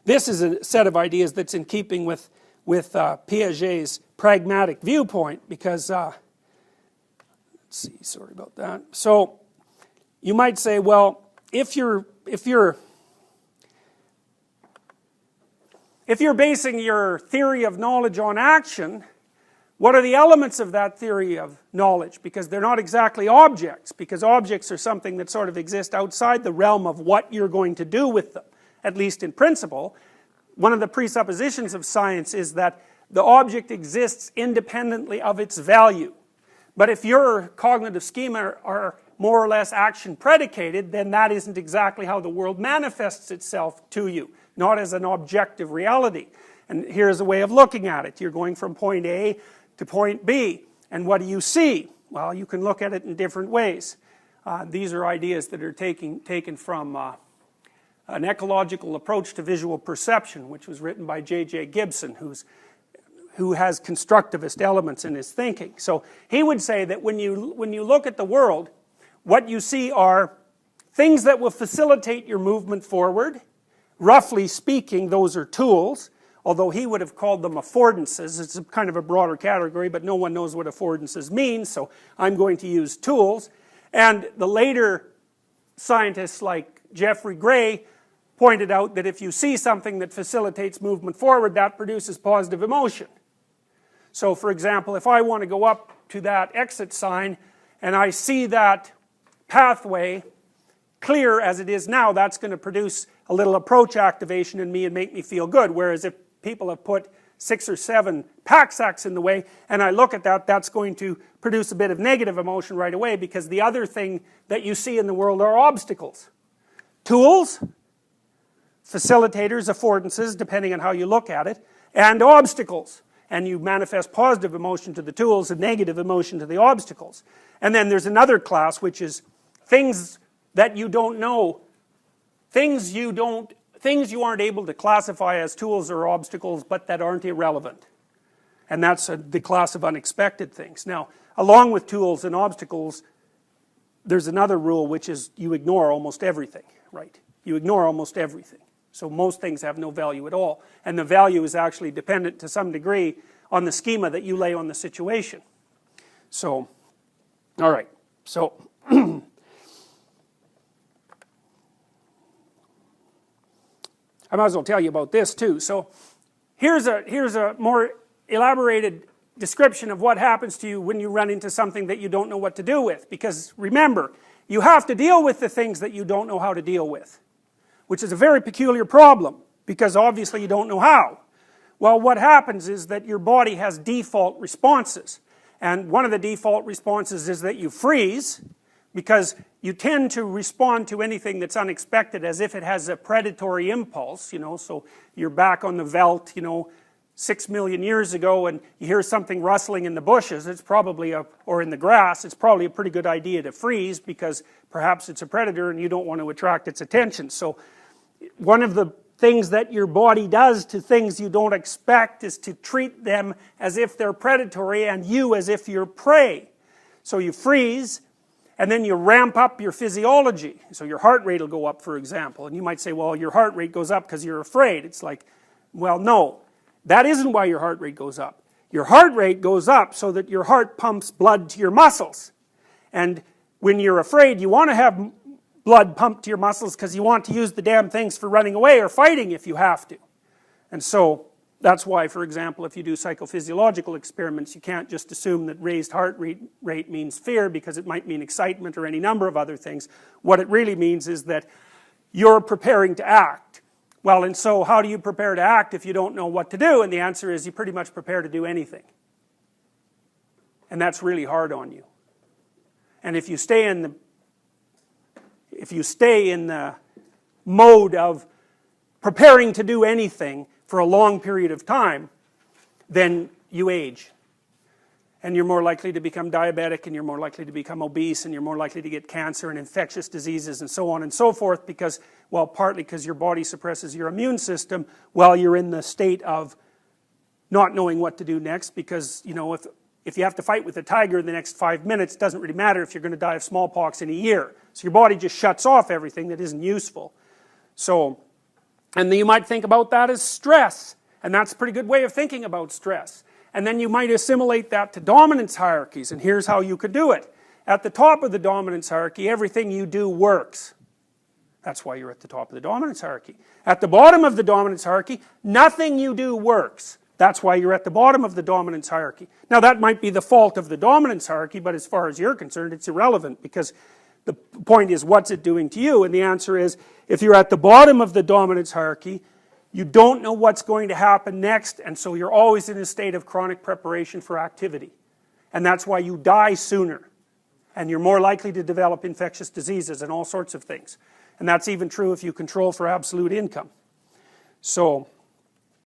this is a set of ideas that's in keeping with Piaget's pragmatic viewpoint, because, let's see, sorry about that. So, you might say, well, if you're basing your theory of knowledge on action, what are the elements of that theory of knowledge? Because they're not exactly objects, because objects are something that sort of exist outside the realm of what you're going to do with them, at least in principle. One of the presuppositions of science is that the object exists independently of its value. But if your cognitive schema are more or less action predicated, then that isn't exactly how the world manifests itself to you, not as an objective reality. And here's a way of looking at it. You're going from point A to point B, and what do you see? Well, you can look at it in different ways. These are ideas that are taken from an ecological approach to visual perception, which was written by J.J. Gibson, who has constructivist elements in his thinking. So he would say that when you look at the world, what you see are things that will facilitate your movement forward. Roughly speaking, those are tools, although he would have called them affordances. It's a kind of a broader category, but no one knows what affordances mean, so I'm going to use tools. And the later scientists like Geoffrey Gray pointed out that if you see something that facilitates movement forward, that produces positive emotion. So for example, if I want to go up to that exit sign and I see that pathway clear as it is now, that's going to produce a little approach activation in me and make me feel good. Whereas if people have put 6 or 7 pack sacks in the way and I look at that, that's going to produce a bit of negative emotion right away, because the other thing that you see in the world are obstacles. Tools, facilitators, affordances, depending on how you look at it, and obstacles. And you manifest positive emotion to the tools and negative emotion to the obstacles. And then there's another class, which is things that you don't know, things you aren't able to classify as tools or obstacles, but that aren't irrelevant. And that's the class of unexpected things. Now, along with tools and obstacles, there's another rule, which is you ignore almost everything, right? You ignore almost everything. So most things have no value at all. And the value is actually dependent to some degree on the schema that you lay on the situation. So, all right. So, I might as well tell you about this too. So, here's a more elaborated description of what happens to you when you run into something that you don't know what to do with. Because remember, you have to deal with the things that you don't know how to deal with, which is a very peculiar problem, because obviously you don't know how. Well, what happens is that your body has default responses. And one of the default responses is that you freeze, because you tend to respond to anything that's unexpected as if it has a predatory impulse, you know. So you're back on the veldt, you know, 6 million years ago, and you hear something rustling in the bushes, it's probably or in the grass, it's probably a pretty good idea to freeze, because perhaps it's a predator and you don't want to attract its attention. So one of the things that your body does to things you don't expect is to treat them as if they're predatory and you as if you're prey. So you freeze, and then you ramp up your physiology. So your heart rate will go up, for example. And you might say, well, your heart rate goes up because you're afraid. It's like, well, no. That isn't why your heart rate goes up. Your heart rate goes up so that your heart pumps blood to your muscles. And when you're afraid, you want to have blood pumped to your muscles because you want to use the damn things for running away or fighting if you have to. And so that's why, for example, if you do psychophysiological experiments, you can't just assume that raised heart rate means fear, because it might mean excitement or any number of other things. What it really means is that you're preparing to act. Well, and so how do you prepare to act if you don't know what to do? And the answer is you pretty much prepare to do anything. And that's really hard on you. And if you stay in the mode of preparing to do anything for a long period of time, then you age. And you're more likely to become diabetic, and you're more likely to become obese, and you're more likely to get cancer and infectious diseases and so on and so forth, because, well, partly because your body suppresses your immune system while you're in the state of not knowing what to do next, because, you know, if you have to fight with a tiger in the next 5 minutes, it doesn't really matter if you're going to die of smallpox in a year. So your body just shuts off everything that isn't useful. So And then you might think about that as stress. And that's a pretty good way of thinking about stress. And then you might assimilate that to dominance hierarchies. And here's how you could do it. At the top of the dominance hierarchy, everything you do works. That's why you're at the top of the dominance hierarchy. At the bottom of the dominance hierarchy, nothing you do works. That's why you're at the bottom of the dominance hierarchy. Now that might be the fault of the dominance hierarchy, but as far as you're concerned, it's irrelevant, because the point is, what's it doing to you? And the answer is, if you're at the bottom of the dominance hierarchy, you don't know what's going to happen next, and so you're always in a state of chronic preparation for activity. And that's why you die sooner. And you're more likely to develop infectious diseases and all sorts of things. And that's even true if you control for absolute income. So